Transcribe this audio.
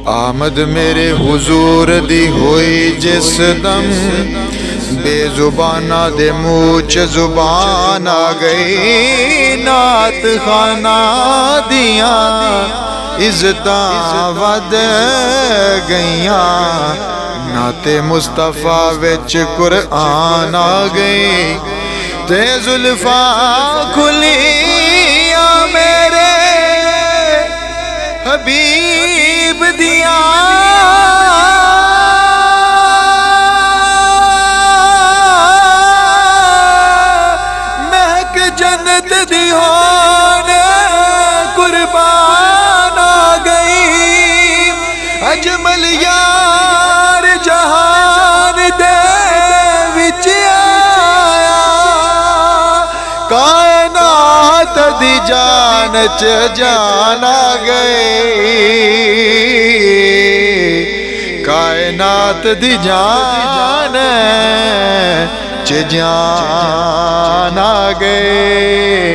आमद मेरे हुजूर दी होई जिस दम, बेजुबाना दे मुँह च जुबान आ गई। नात खाना दिया इज़्ज़तां वध गईयां, नाते मुस्तफा विच कुरआन आ गई। ते जुल्फा खुलियां मेरे हबीब दिया, महक जन्नत दी होन कुर्बान आ गई। अजमल यार जहान दे विच आया, कायनात दी जान च जान आ गई। कायनात दी जान च जान आ गई।